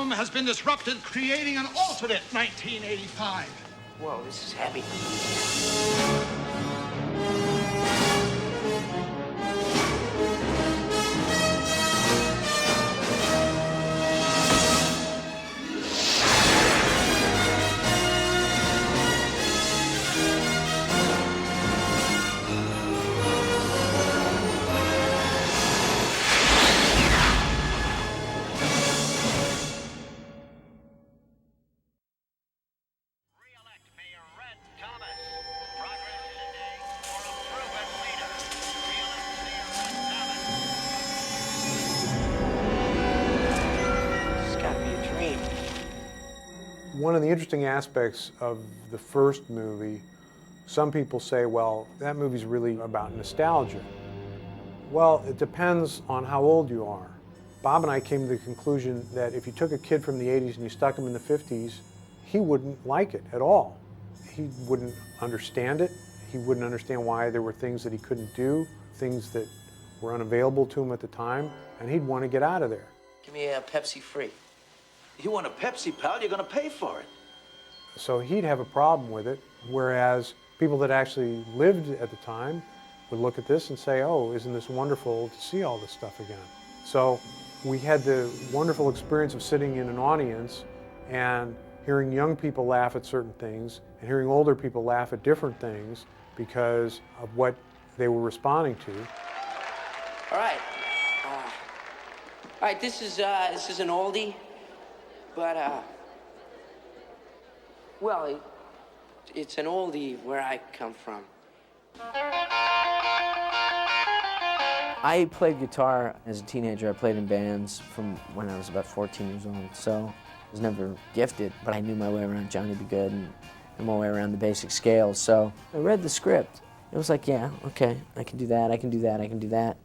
system has been disrupted, creating an alternate 1985. Whoa, this is heavy. One of the interesting aspects of the first movie, some people say, well, that movie's really about nostalgia. Well, it depends on how old you are. Bob and I came to the conclusion that if you took a kid from the 80s and you stuck him in the 50s, he wouldn't like it at all. He wouldn't understand it. He wouldn't understand why there were things that he couldn't do, things that were unavailable to him at the time, and he'd want to get out of there. Give me a Pepsi free. You want a Pepsi, pal? You're gonna pay for it. So he'd have a problem with it, whereas people that actually lived at the time would look at this and say, oh, isn't this wonderful to see all this stuff again? So we had the wonderful experience of sitting in an audience and hearing young people laugh at certain things and hearing older people laugh at different things because of what they were responding to. All right, this is an oldie. But, well, it's an oldie where I come from. I played guitar as a teenager. I played in bands from when I was about 14 years old. So I was never gifted, but I knew my way around Johnny B. Good and my way around the basic scales. So I read the script. It was like, yeah, okay, I can do that, I can do that, I can do that.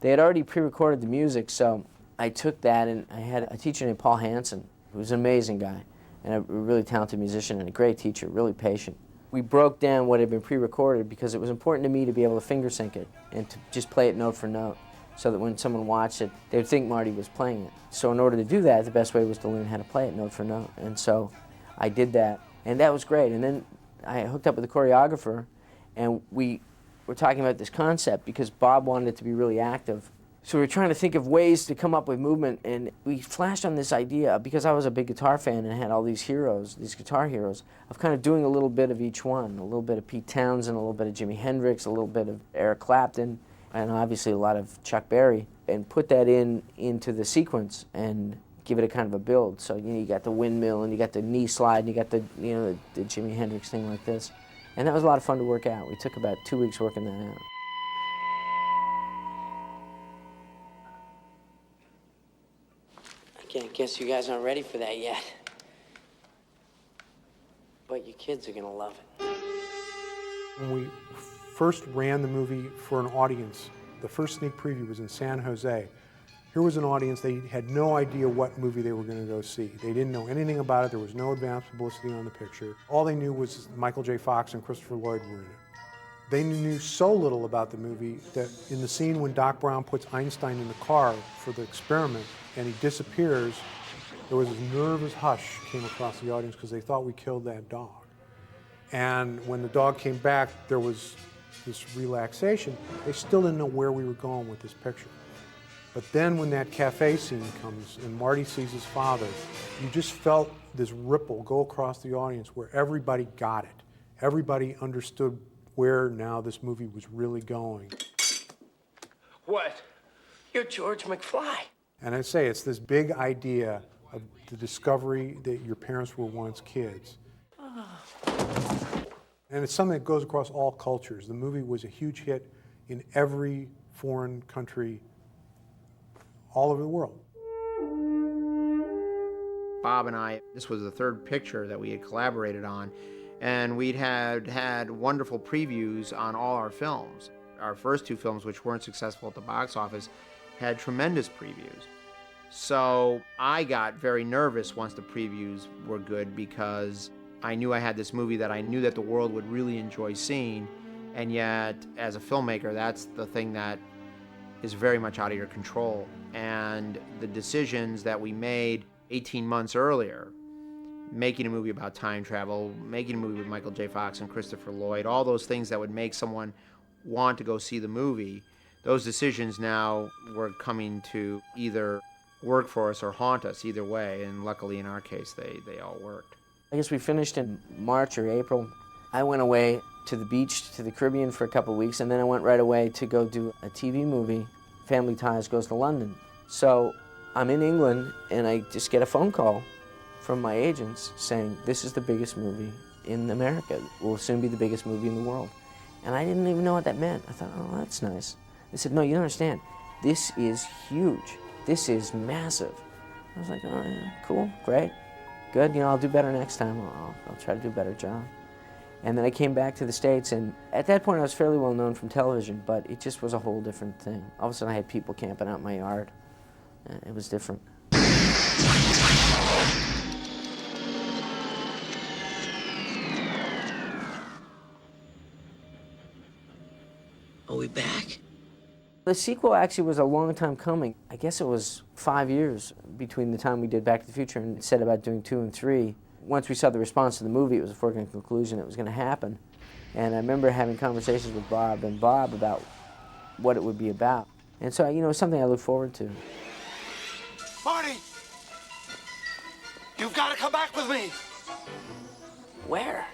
They had already pre-recorded the music, so I took that, and I had a teacher named Paul Hansen, who was an amazing guy, and a really talented musician and a great teacher, really patient. We broke down what had been pre-recorded because it was important to me to be able to finger sync it and to just play it note for note so that when someone watched it, they would think Marty was playing it. So in order to do that, the best way was to learn how to play it note for note. And so I did that, and that was great. And then I hooked up with the choreographer, and we were talking about this concept because Bob wanted it to be really active. So we were trying to think of ways to come up with movement, and we flashed on this idea, because I was a big guitar fan and had all these heroes, these guitar heroes, of kind of doing a little bit of each one, a little bit of Pete Townsend, a little bit of Jimi Hendrix, a little bit of Eric Clapton, and obviously a lot of Chuck Berry, and put that into the sequence and give it a kind of a build. So you got the windmill, and you got the knee slide, and you got the the Jimi Hendrix thing like this, and that was a lot of fun to work out. We took about 2 weeks working that out. I guess you guys aren't ready for that yet. But you kids are gonna love it. When we first ran the movie for an audience, the first sneak preview was in San Jose. Here was an audience, they had no idea what movie they were gonna go see. They didn't know anything about it, there was no advanced publicity on the picture. All they knew was Michael J. Fox and Christopher Lloyd were in it. They knew so little about the movie that in the scene when Doc Brown puts Einstein in the car for the experiment and he disappears, there was this nervous hush came across the audience because they thought we killed that dog. And when the dog came back, there was this relaxation. They still didn't know where we were going with this picture. But then when that cafe scene comes and Marty sees his father, you just felt this ripple go across the audience where everybody got it. Everybody understood where now this movie was really going. What? You're George McFly. And I say it's this big idea of the discovery that your parents were once kids. Oh. And it's something that goes across all cultures. The movie was a huge hit in every foreign country all over the world. Bob and I, this was the third picture that we had collaborated on, and we'd had wonderful previews on all our films. Our first two films, which weren't successful at the box office, had tremendous previews. So I got very nervous once the previews were good because I knew I had this movie that I knew that the world would really enjoy seeing, and yet as a filmmaker, that's the thing that is very much out of your control. And the decisions that we made 18 months earlier, making a movie about time travel, making a movie with Michael J. Fox and Christopher Lloyd, all those things that would make someone want to go see the movie, those decisions now were coming to either work for us or haunt us either way, and luckily in our case they all worked. I guess we finished in March or April. I went away to the beach, to the Caribbean for a couple of weeks, and then I went right away to go do a TV movie, Family Ties Goes to London. So I'm in England, and I just get a phone call from my agents saying, this is the biggest movie in America. It will soon be the biggest movie in the world. And I didn't even know what that meant. I thought, oh, that's nice. They said, no, you don't understand. This is huge. This is massive. I was like, oh, yeah, cool, great, good. I'll do better next time. I'll try to do a better job. And then I came back to the States, and at that point I was fairly well known from television, but it just was a whole different thing. All of a sudden I had people camping out in my yard. It was different. Are we back? The sequel actually was a long time coming. I guess it was 5 years between the time we did Back to the Future and said about doing 2 and 3. Once we saw the response to the movie, it was a foregone conclusion it was going to happen. And I remember having conversations with Bob about what it would be about. And so, it's something I look forward to. Marty! You've got to come back with me! Where?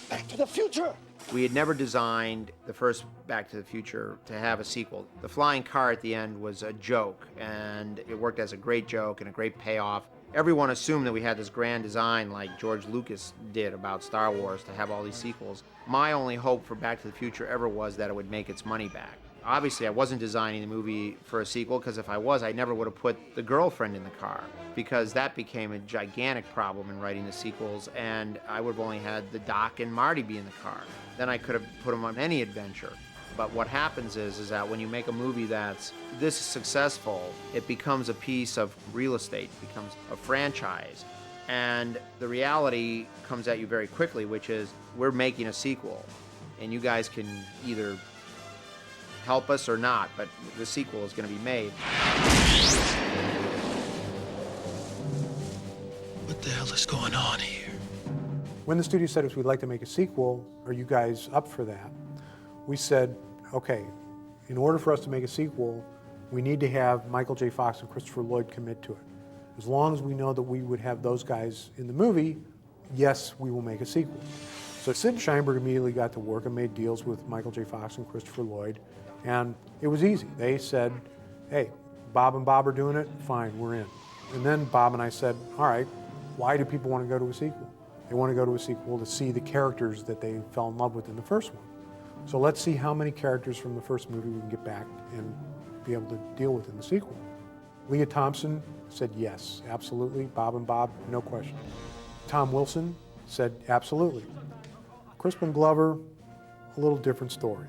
Back to the future! We had never designed the first Back to the Future to have a sequel. The flying car at the end was a joke, and it worked as a great joke and a great payoff. Everyone assumed that we had this grand design like George Lucas did about Star Wars to have all these sequels. My only hope for Back to the Future ever was that it would make its money back. Obviously, I wasn't designing the movie for a sequel, because if I was, I never would have put the girlfriend in the car, because that became a gigantic problem in writing the sequels, and I would have only had the Doc and Marty be in the car. Then I could have put them on any adventure. But what happens is that when you make a movie that's this successful, it becomes a piece of real estate, it becomes a franchise. And the reality comes at you very quickly, which is we're making a sequel, and you guys can either help us or not, but the sequel is going to be made. What the hell is going on here? When the studio said, if we'd like to make a sequel, are you guys up for that? We said, okay, in order for us to make a sequel, we need to have Michael J. Fox and Christopher Lloyd commit to it. As long as we know that we would have those guys in the movie, yes, we will make a sequel. So Sid and Sheinberg immediately got to work and made deals with Michael J. Fox and Christopher Lloyd, and it was easy. They said, hey, Bob and Bob are doing it, fine, we're in. And then Bob and I said, all right, why do people want to go to a sequel? They want to go to a sequel to see the characters that they fell in love with in the first one. So let's see how many characters from the first movie we can get back and be able to deal with in the sequel. Leah Thompson said yes, absolutely. Bob and Bob, no question. Tom Wilson said absolutely. Crispin Glover, a little different story.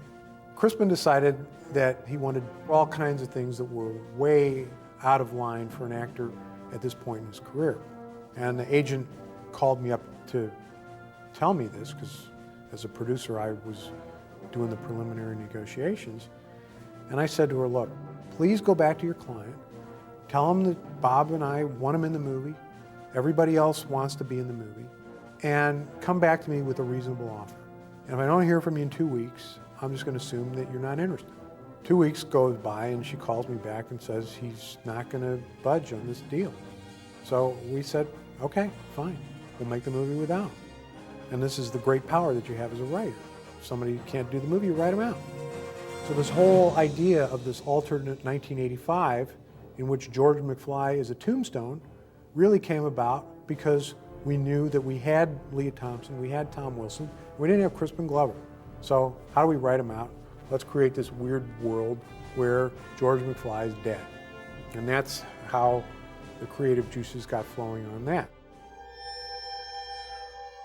Crispin decided that he wanted all kinds of things that were way out of line for an actor at this point in his career. And the agent called me up to tell me this, because as a producer I was doing the preliminary negotiations. And I said to her, look, please go back to your client, tell him that Bob and I want him in the movie, everybody else wants to be in the movie, and come back to me with a reasonable offer. And if I don't hear from you in 2 weeks, I'm just going to assume that you're not interested. 2 weeks goes by and she calls me back and says he's not going to budge on this deal. So we said, okay, fine, we'll make the movie without him. And this is the great power that you have as a writer. If somebody can't do the movie, you write them out. So this whole idea of this alternate 1985 in which George McFly is a tombstone really came about because we knew that we had Leah Thompson, we had Tom Wilson, we didn't have Crispin Glover. So how do we write them out? Let's create this weird world where George McFly is dead. And that's how the creative juices got flowing on that.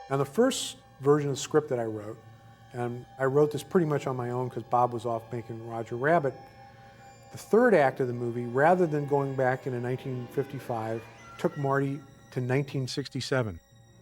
Now the first version of the script that I wrote, and I wrote this pretty much on my own because Bob was off making Roger Rabbit, the third act of the movie, rather than going back into 1955, took Marty to 1967.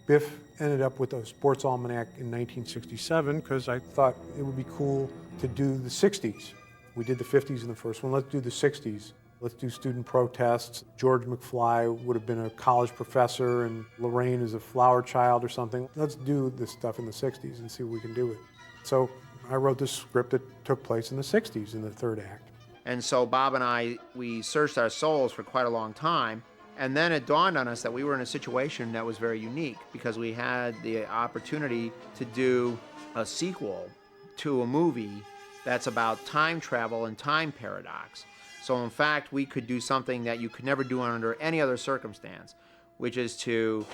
Biff ended up with a sports almanac in 1967 because I thought it would be cool to do the 60s. We did the 50s in the first one, let's do the 60s. Let's do student protests. George McFly would have been a college professor and Lorraine is a flower child or something. Let's do this stuff in the 60s and see what we can do with it. So I wrote this script that took place in the 60s in the third act. And so Bob and I, we searched our souls for quite a long time. And then it dawned on us that we were in a situation that was very unique because we had the opportunity to do a sequel to a movie that's about time travel and time paradox. So in fact, we could do something that you could never do under any other circumstance, which is to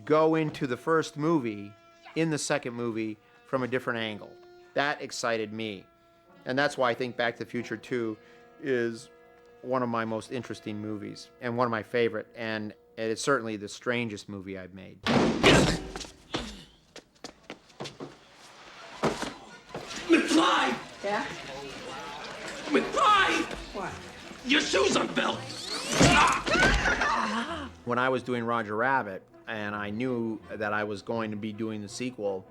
go into the first movie in the second movie from a different angle. That excited me. And that's why I think Back to the Future 2 is one of my most interesting movies and one of my favorite. And it's certainly the strangest movie I've made. McFly! Yeah? McFly! What? Your shoes unbelt! When I was doing Roger Rabbit, and I knew that I was going to be doing the sequel,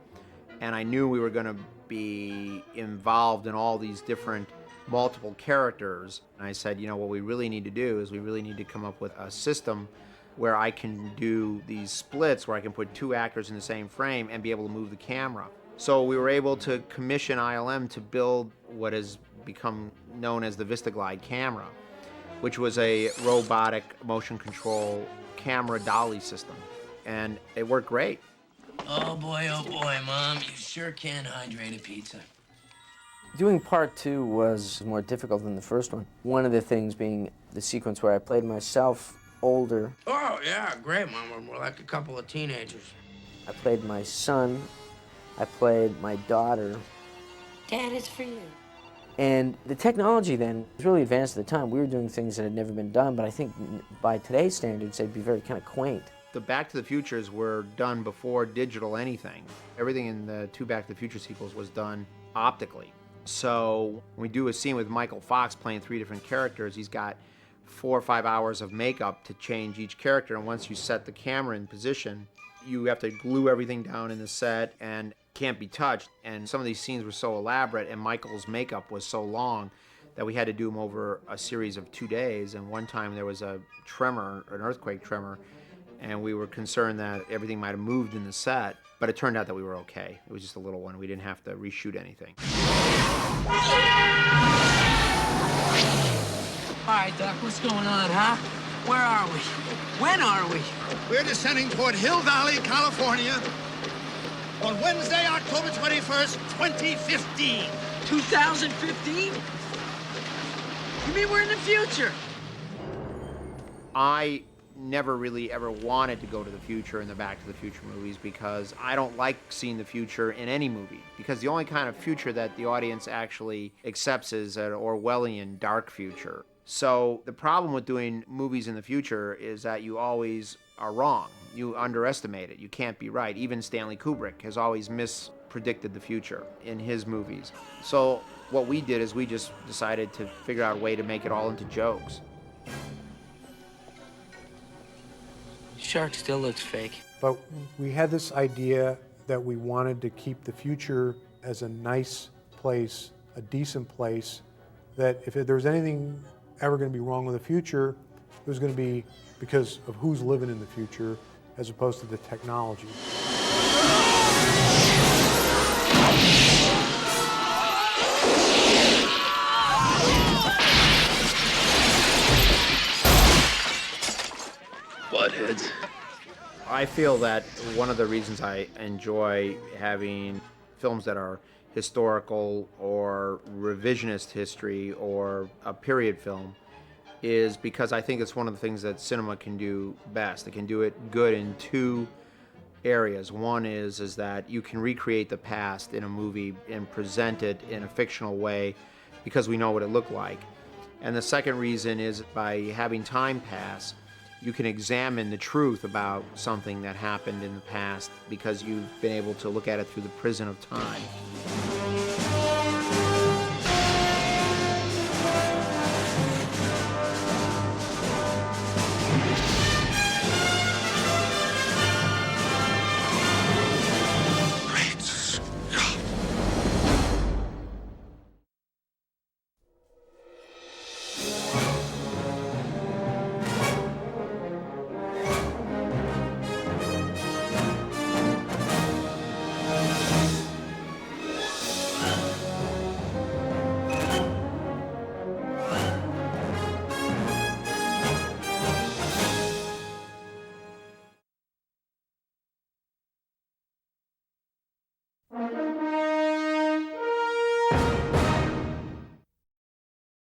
and I knew we were going to be involved in all these different multiple characters, and I said, you know, what we really need to do is we really need to come up with a system where I can do these splits, where I can put two actors in the same frame and be able to move the camera. So we were able to commission ILM to build what has become known as the VistaGlide camera, which was a robotic motion control camera dolly system. And it worked great. Oh boy, Mom, you sure can hydrate a pizza. Doing part 2 was more difficult than the first one. One of the things being the sequence where I played myself older. Oh, yeah, great, Mom. We're like a couple of teenagers. I played my son. I played my daughter. Dad, it's for you. And the technology then was really advanced at the time. We were doing things that had never been done, but I think by today's standards, they'd be very kind of quaint. The Back to the Futures were done before digital anything. Everything in the two Back to the Future sequels was done optically. So when we do a scene with Michael Fox playing 3 different characters, he's got 4 or 5 hours of makeup to change each character. And once you set the camera in position, you have to glue everything down in the set and can't be touched. And some of these scenes were so elaborate and Michael's makeup was so long that we had to do them over a series of 2 days. And one time there was a tremor, an earthquake tremor, and we were concerned that everything might have moved in the set, but it turned out that we were okay. It was just a little one. We didn't have to reshoot anything. All right, Doc, what's going on, huh? Where are we? When are we? We're descending toward Hill Valley, California on Wednesday, October 21st, 2015. 2015? You mean we're in the future? I never really ever wanted to go to the future in the Back to the Future movies because I don't like seeing the future in any movie, because the only kind of future that the audience actually accepts is an Orwellian dark future. So the problem with doing movies in the future is that you always are wrong. You underestimate it. You can't be right. Even Stanley Kubrick has always mispredicted the future in his movies. So what we did is we just decided to figure out a way to make it all into jokes. Shark still looks fake. But we had this idea that we wanted to keep the future as a nice place, a decent place, that if there was anything ever going to be wrong with the future, it was going to be because of who's living in the future as opposed to the technology. Buttheads. I feel that one of the reasons I enjoy having films that are historical or revisionist history or a period film is because I think it's one of the things that cinema can do best. It can do it good in 2 areas. One is that you can recreate the past in a movie and present it in a fictional way because we know what it looked like. And the second reason is by having time pass, you can examine the truth about something that happened in the past because you've been able to look at it through the prism of time. Great Scott. Thank you.